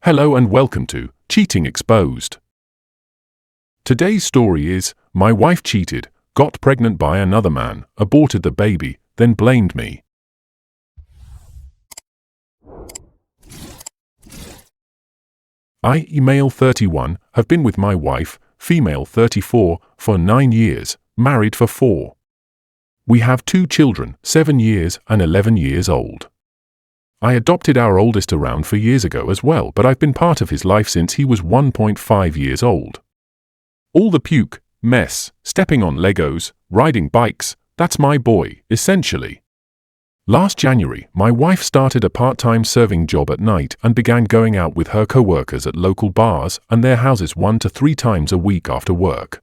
Hello and welcome to Cheating Exposed. Today's story is, my wife cheated, got pregnant by another man, aborted the baby, then blamed me. I, male 31, have been with my wife, female 34, for 9 years, married for 4. We have 2 children, 7 years and 11 years old. I adopted our oldest around 4 years ago as well, but I've been part of his life since he was 1.5 years old. All the puke, mess, stepping on Legos, riding bikes, that's my boy, essentially. Last January, my wife started a part-time serving job at night and began going out with her co-workers at local bars and their houses 1 to 3 times a week after work.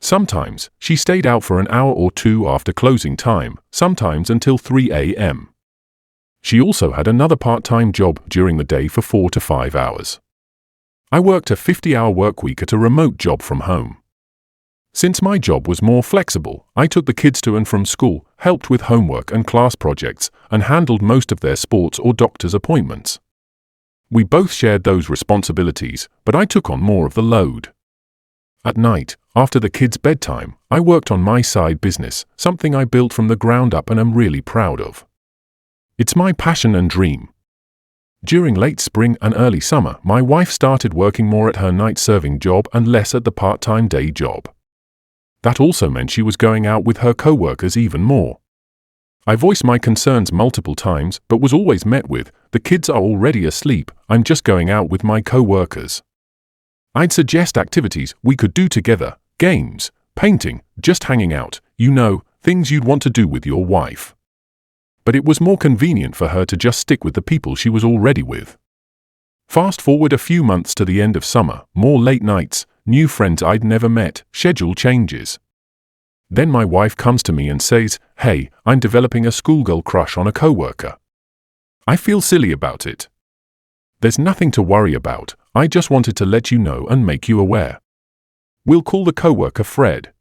Sometimes, she stayed out for an hour or 2 after closing time, sometimes until 3 a.m. She also had another part-time job during the day for 4 to 5 hours. I worked a 50-hour workweek at a remote job from home. Since my job was more flexible, I took the kids to and from school, helped with homework and class projects, and handled most of their sports or doctor's appointments. We both shared those responsibilities, but I took on more of the load. At night, after the kids' bedtime, I worked on my side business, something I built from the ground up and am really proud of. It's my passion and dream. During late spring and early summer, my wife started working more at her night-serving job and less at the part-time day job. That also meant she was going out with her co-workers even more. I voiced my concerns multiple times, but was always met with, "The kids are already asleep, I'm just going out with my co-workers." I'd suggest activities we could do together, games, painting, just hanging out, things you'd want to do with your wife. But it was more convenient for her to just stick with the people she was already with. Fast forward a few months to the end of summer, more late nights, new friends I'd never met, schedule changes. Then my wife comes to me and says, "Hey, I'm developing a schoolgirl crush on a coworker." I feel silly about it. There's nothing to worry about, I just wanted to let you know and make you aware. We'll call the coworker Fred.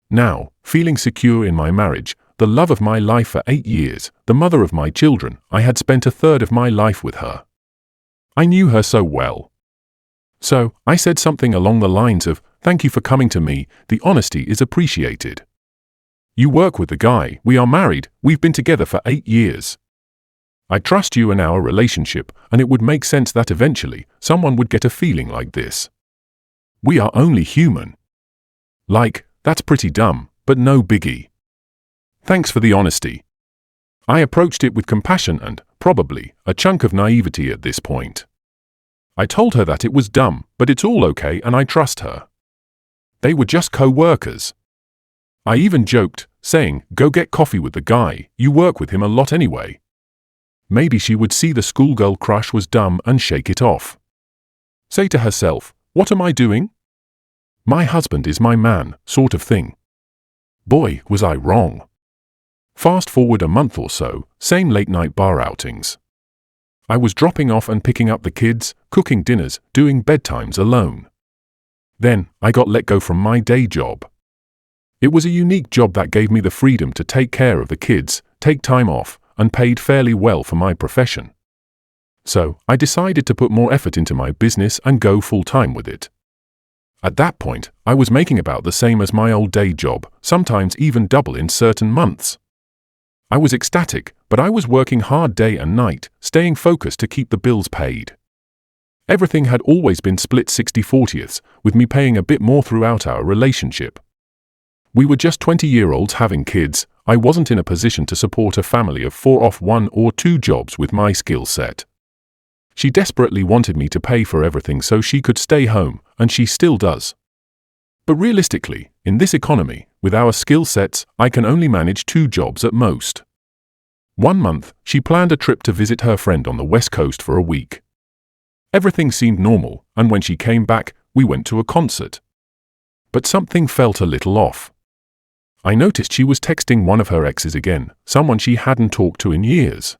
Now, feeling secure in my marriage, the love of my life for 8 years, the mother of my children, I had spent a third of my life with her. I knew her so well. So, I said something along the lines of, "Thank you for coming to me, the honesty is appreciated. You work with the guy, we are married, we've been together for 8 years. I trust you in our relationship, and it would make sense that eventually, someone would get a feeling like this. We are only human. Like, that's pretty dumb, but no biggie. Thanks for the honesty." I approached it with compassion and, probably, a chunk of naivety at this point. I told her that it was dumb, but it's all okay and I trust her. They were just co-workers. I even joked, saying, "Go get coffee with the guy, you work with him a lot anyway." Maybe she would see the schoolgirl crush was dumb and shake it off. Say to herself, "What am I doing? My husband is my man," sort of thing. Boy, was I wrong. Fast forward a month or so, same late-night bar outings. I was dropping off and picking up the kids, cooking dinners, doing bedtimes alone. Then, I got let go from my day job. It was a unique job that gave me the freedom to take care of the kids, take time off, and paid fairly well for my profession. So, I decided to put more effort into my business and go full-time with it. At that point, I was making about the same as my old day job, sometimes even double in certain months. I was ecstatic, but I was working hard day and night, staying focused to keep the bills paid. Everything had always been split 60/40ths, with me paying a bit more throughout our relationship. We were just 20-year-olds having kids, I wasn't in a position to support a family of 4 off 1 or 2 jobs with my skill set. She desperately wanted me to pay for everything so she could stay home, and she still does. But realistically, in this economy, with our skill sets, I can only manage 2 jobs at most. One month, she planned a trip to visit her friend on the West Coast for a week. Everything seemed normal, and when she came back, we went to a concert. But something felt a little off. I noticed she was texting one of her exes again, someone she hadn't talked to in years.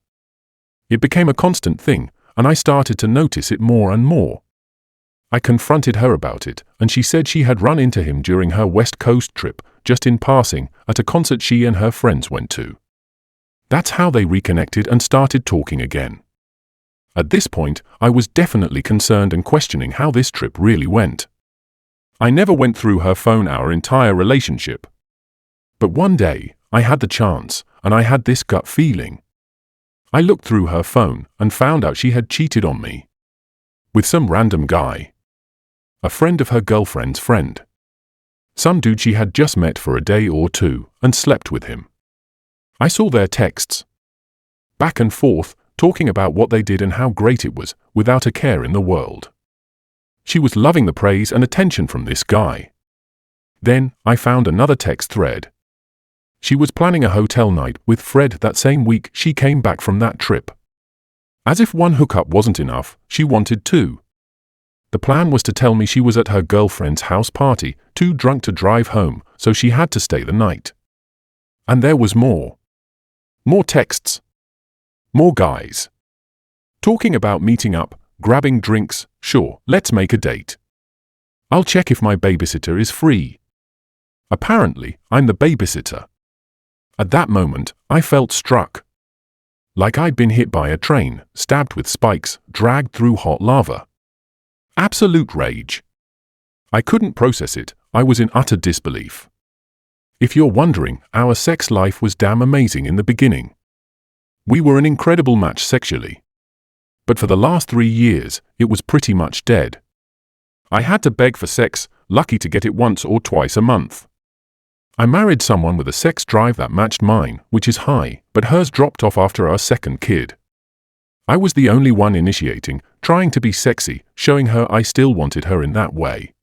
It became a constant thing, and I started to notice it more and more. I confronted her about it, and she said she had run into him during her West Coast trip, just in passing, at a concert she and her friends went to. That's how they reconnected and started talking again. At this point, I was definitely concerned and questioning how this trip really went. I never went through her phone our entire relationship. But one day, I had the chance, and I had this gut feeling. I looked through her phone and found out she had cheated on me. With some random guy. A friend of her girlfriend's friend. Some dude she had just met for a day or two and slept with him. I saw their texts. Back and forth, talking about what they did and how great it was, without a care in the world. She was loving the praise and attention from this guy. Then, I found another text thread. She was planning a hotel night with Fred that same week she came back from that trip. As if one hookup wasn't enough, she wanted two. The plan was to tell me she was at her girlfriend's house party, too drunk to drive home, so she had to stay the night. And there was more. More texts. More guys. Talking about meeting up, grabbing drinks, sure, let's make a date. I'll check if my babysitter is free. Apparently, I'm the babysitter. At that moment, I felt struck. Like I'd been hit by a train, stabbed with spikes, dragged through hot lava. Absolute rage. I couldn't process it, I was in utter disbelief. If you're wondering, our sex life was damn amazing in the beginning. We were an incredible match sexually. But for the last 3 years, it was pretty much dead. I had to beg for sex, lucky to get it once or twice a month. I married someone with a sex drive that matched mine, which is high, but hers dropped off after our second kid. I was the only one initiating, trying to be sexy, showing her I still wanted her in that way.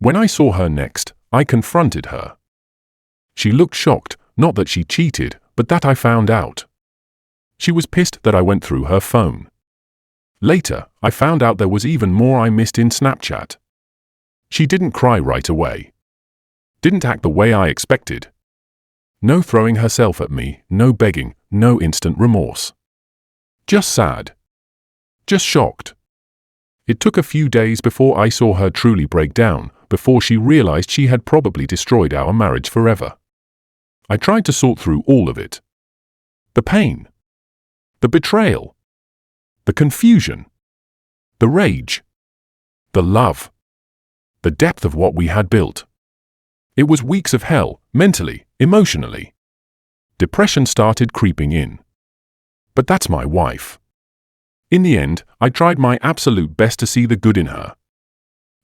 When I saw her next, I confronted her. She looked shocked, not that she cheated, but that I found out. She was pissed that I went through her phone. Later, I found out there was even more I missed in Snapchat. She didn't cry right away. Didn't act the way I expected. No throwing herself at me, no begging, no instant remorse. Just sad. Just shocked. It took a few days before I saw her truly break down, before she realized she had probably destroyed our marriage forever. I tried to sort through all of it. The pain. The betrayal. The confusion. The rage. The love. The depth of what we had built. It was weeks of hell, mentally, emotionally. Depression started creeping in. But that's my wife. In the end, I tried my absolute best to see the good in her.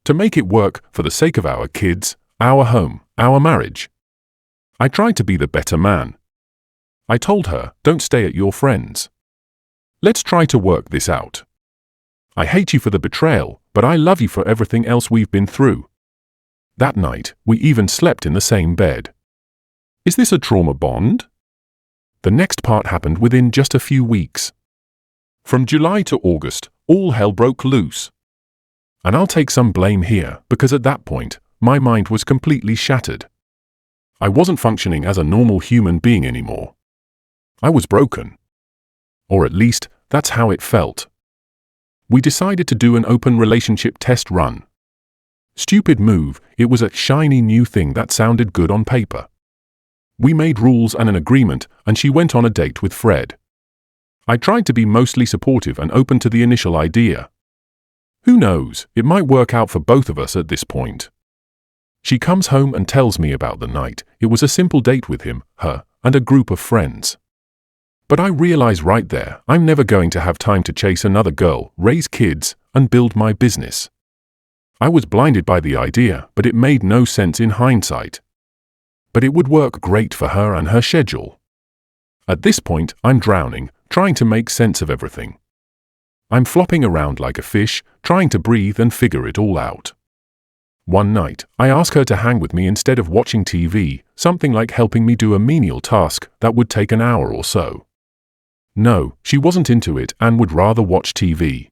To make it work for the sake of our kids, our home, our marriage. I tried to be the better man. I told her, don't stay at your friends. Let's try to work this out. I hate you for the betrayal, but I love you for everything else we've been through. That night, we even slept in the same bed. Is this a trauma bond? The next part happened within just a few weeks. From July to August, all hell broke loose. And I'll take some blame here, because at that point, my mind was completely shattered. I wasn't functioning as a normal human being anymore. I was broken. Or at least, that's how it felt. We decided to do an open relationship test run. Stupid move, it was a shiny new thing that sounded good on paper. We made rules and an agreement, and she went on a date with Fred. I tried to be mostly supportive and open to the initial idea. Who knows, it might work out for both of us at this point. She comes home and tells me about the night. It was a simple date with him, her, and a group of friends. But I realize right there, I'm never going to have time to chase another girl, raise kids, and build my business. I was blinded by the idea, but it made no sense in hindsight. But it would work great for her and her schedule. At this point, I'm drowning, trying to make sense of everything. I'm flopping around like a fish, trying to breathe and figure it all out. One night, I ask her to hang with me instead of watching TV, something like helping me do a menial task that would take an hour or so. No, she wasn't into it and would rather watch TV.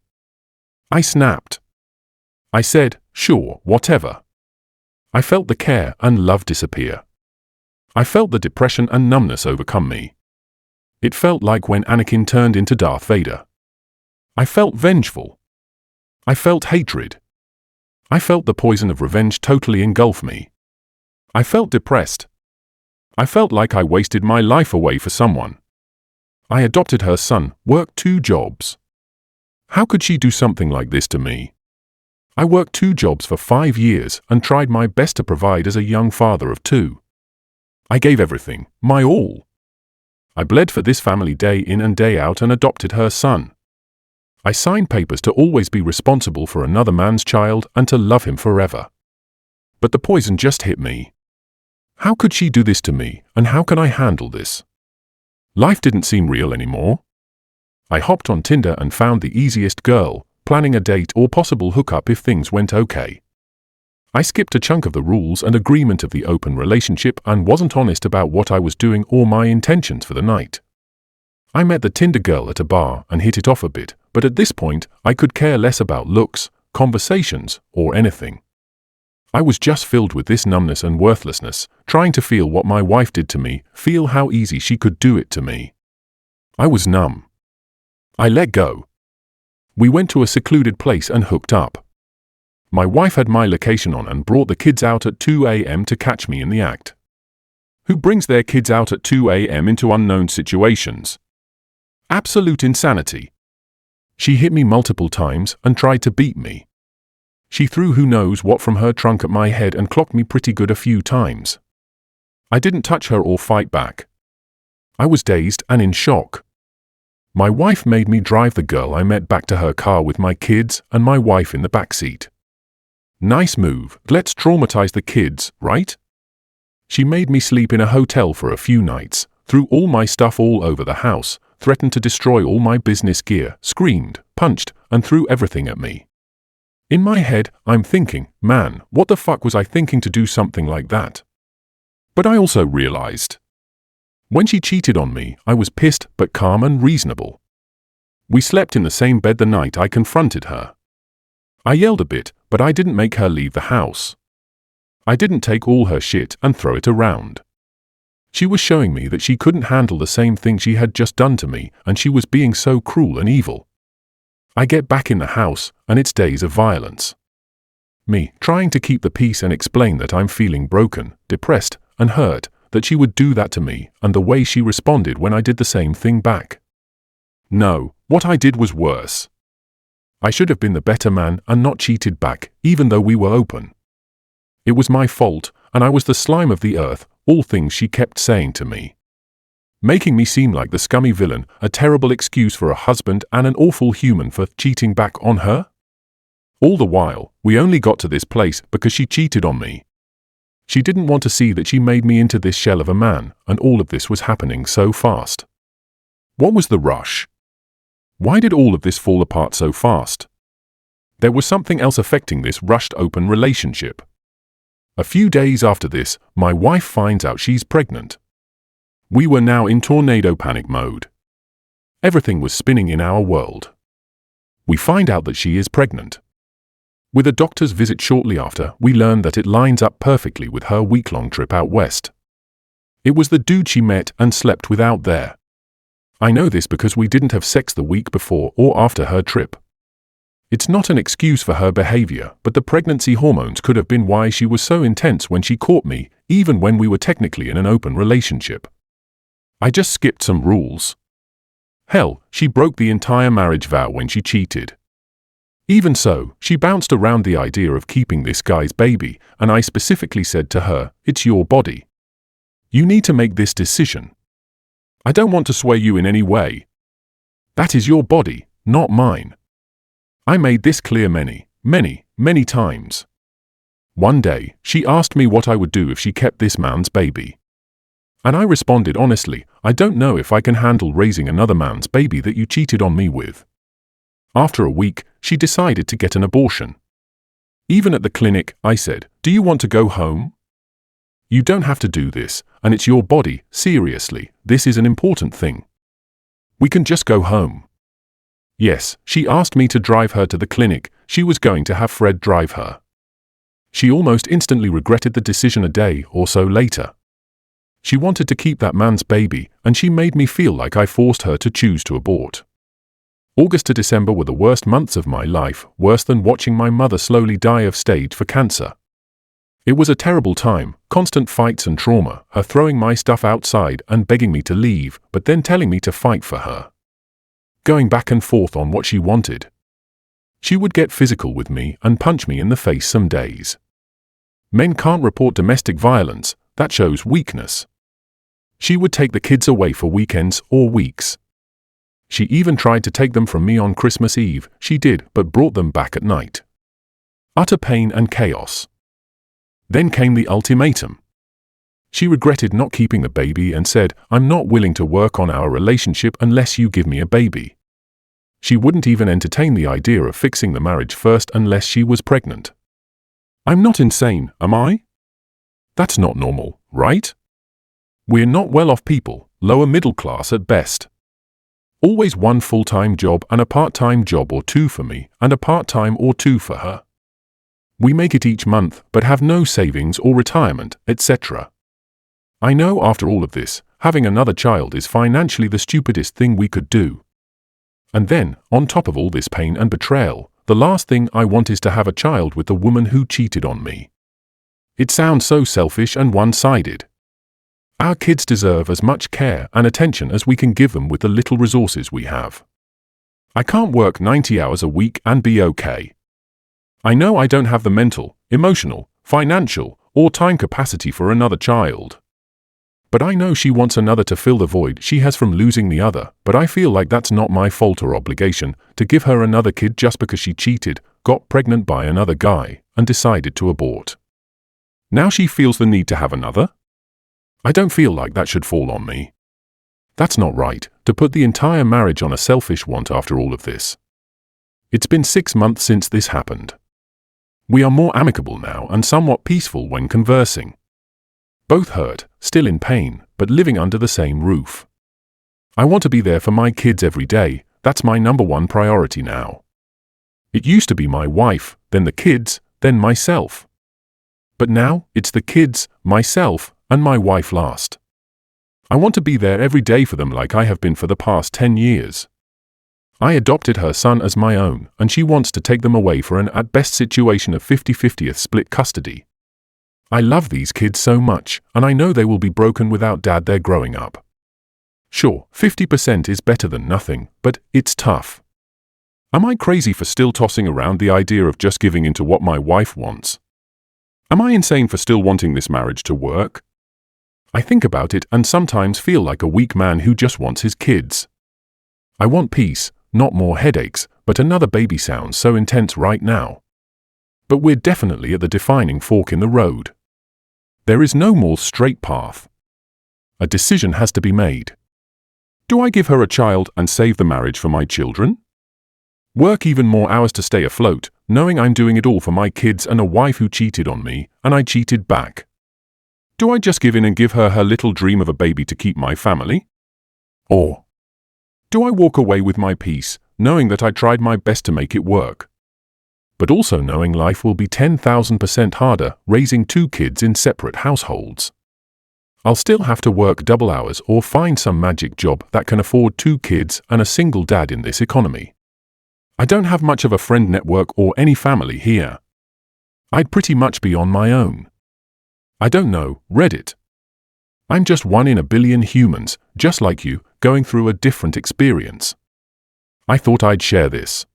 I snapped. I said, sure, whatever. I felt the care and love disappear. I felt the depression and numbness overcome me. It felt like when Anakin turned into Darth Vader. I felt vengeful. I felt hatred. I felt the poison of revenge totally engulf me. I felt depressed. I felt like I wasted my life away for someone. I adopted her son, worked 2 jobs. How could she do something like this to me? I worked 2 jobs for 5 years and tried my best to provide as a young father of 2. I gave everything, my all. I bled for this family day in and day out and adopted her son. I signed papers to always be responsible for another man's child and to love him forever. But the poison just hit me. How could she do this to me, and how can I handle this? Life didn't seem real anymore. I hopped on Tinder and found the easiest girl, planning a date or possible hookup if things went okay. I skipped a chunk of the rules and agreement of the open relationship and wasn't honest about what I was doing or my intentions for the night. I met the Tinder girl at a bar and hit it off a bit, but at this point, I could care less about looks, conversations, or anything. I was just filled with this numbness and worthlessness, trying to feel what my wife did to me, feel how easy she could do it to me. I was numb. I let go. We went to a secluded place and hooked up. My wife had my location on and brought the kids out at 2 a.m. to catch me in the act. Who brings their kids out at 2 a.m. into unknown situations? Absolute insanity. She hit me multiple times and tried to beat me. She threw who knows what from her trunk at my head and clocked me pretty good a few times. I didn't touch her or fight back. I was dazed and in shock. My wife made me drive the girl I met back to her car with my kids and my wife in the backseat. Nice move, let's traumatize the kids, right? She made me sleep in a hotel for a few nights, threw all my stuff all over the house, threatened to destroy all my business gear, screamed, punched, and threw everything at me. In my head, I'm thinking, man, what the fuck was I thinking to do something like that? But I also realized. When she cheated on me, I was pissed but calm and reasonable. We slept in the same bed the night I confronted her. I yelled a bit, but I didn't make her leave the house. I didn't take all her shit and throw it around. She was showing me that she couldn't handle the same thing she had just done to me, and she was being so cruel and evil. I get back in the house, and it's days of violence. Me, trying to keep the peace and explain that I'm feeling broken, depressed, and hurt, that she would do that to me, and the way she responded when I did the same thing back. No, what I did was worse. I should have been the better man and not cheated back, even though we were open. It was my fault, and I was the slime of the earth, all things she kept saying to me. Making me seem like the scummy villain, a terrible excuse for a husband and an awful human for cheating back on her? All the while, we only got to this place because she cheated on me. She didn't want to see that she made me into this shell of a man, and all of this was happening so fast. What was the rush? Why did all of this fall apart so fast? There was something else affecting this rushed open relationship. A few days after this, my wife finds out she's pregnant. We were now in tornado panic mode. Everything was spinning in our world. We find out that she is pregnant. With a doctor's visit shortly after, we learn that it lines up perfectly with her week-long trip out west. It was the dude she met and slept with out there. I know this because we didn't have sex the week before or after her trip. It's not an excuse for her behavior, but the pregnancy hormones could have been why she was so intense when she caught me, even when we were technically in an open relationship. I just skipped some rules. Hell, she broke the entire marriage vow when she cheated. Even so, she bounced around the idea of keeping this guy's baby, and I specifically said to her, "It's your body. You need to make this decision. I don't want to sway you in any way. That is your body, not mine." I made this clear many times. One day, she asked me what I would do if she kept this man's baby. And I responded honestly, I don't know if I can handle raising another man's baby that you cheated on me with. After a week, she decided to get an abortion. Even at the clinic, I said, "Do you want to go home? You don't have to do this, and it's your body, seriously, this is an important thing. We can just go home." Yes, she asked me to drive her to the clinic. She was going to have Fred drive her. She almost instantly regretted the decision a day or so later. She wanted to keep that man's baby, and she made me feel like I forced her to choose to abort. August to December were the worst months of my life, worse than watching my mother slowly die of stage 4 cancer. It was a terrible time, constant fights and trauma, her throwing my stuff outside and begging me to leave, but then telling me to fight for her. Going back and forth on what she wanted. She would get physical with me and punch me in the face some days. Men can't report domestic violence, that shows weakness. She would take the kids away for weekends or weeks. She even tried to take them from me on Christmas Eve, she did, but brought them back at night. Utter pain and chaos. Then came the ultimatum. She regretted not keeping the baby and said, "I'm not willing to work on our relationship unless you give me a baby." She wouldn't even entertain the idea of fixing the marriage first unless she was pregnant. I'm not insane, am I? That's not normal, right? We're not well-off people, lower middle class at best. Always one full-time job and a part-time job or two for me, and a part-time or two for her. We make it each month, but have no savings or retirement, etc. I know after all of this, having another child is financially the stupidest thing we could do. And then, on top of all this pain and betrayal, the last thing I want is to have a child with the woman who cheated on me. It sounds so selfish and one-sided. Our kids deserve as much care and attention as we can give them with the little resources we have. I can't work 90 hours a week and be okay. I know I don't have the mental, emotional, financial, or time capacity for another child. But I know she wants another to fill the void she has from losing the other, but I feel like that's not my fault or obligation to give her another kid just because she cheated, got pregnant by another guy, and decided to abort. Now she feels the need to have another? I don't feel like that should fall on me. That's not right, to put the entire marriage on a selfish want after all of this. It's been 6 months since this happened. We are more amicable now and somewhat peaceful when conversing. Both hurt, still in pain, but living under the same roof. I want to be there for my kids every day, that's my number one priority now. It used to be my wife, then the kids, then myself. But now, it's the kids, myself, and my wife last. I want to be there every day for them like I have been for the past 10 years. I adopted her son as my own, and she wants to take them away for an at best situation of 50-50 split custody. I love these kids so much, and I know they will be broken without dad there growing up. Sure, 50% is better than nothing, but it's tough. Am I crazy for still tossing around the idea of just giving into what my wife wants? Am I insane for still wanting this marriage to work? I think about it and sometimes feel like a weak man who just wants his kids. I want peace, not more headaches, but another baby sounds so intense right now. But we're definitely at the defining fork in the road. There is no more straight path. A decision has to be made. Do I give her a child and save the marriage for my children? Work even more hours to stay afloat, knowing I'm doing it all for my kids and a wife who cheated on me, and I cheated back. Do I just give in and give her her little dream of a baby to keep my family? Or do I walk away with my peace, knowing that I tried my best to make it work? But also knowing life will be 10,000% harder raising 2 kids in separate households. I'll still have to work double hours or find some magic job that can afford 2 kids and a single dad in this economy. I don't have much of a friend network or any family here. I'd pretty much be on my own. I don't know, Reddit. I'm just one in a billion humans, just like you, going through a different experience. I thought I'd share this.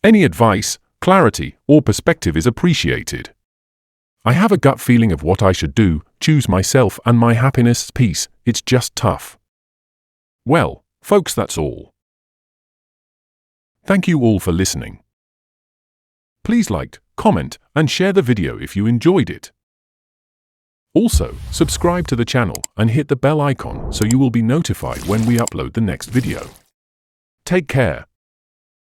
Any advice, clarity, or perspective is appreciated. I have a gut feeling of what I should do, choose myself and my happiness, peace, it's just tough. Well, folks, that's all. Thank you all for listening. Please like, comment, and share the video if you enjoyed it. Also, subscribe to the channel and hit the bell icon so you will be notified when we upload the next video. Take care.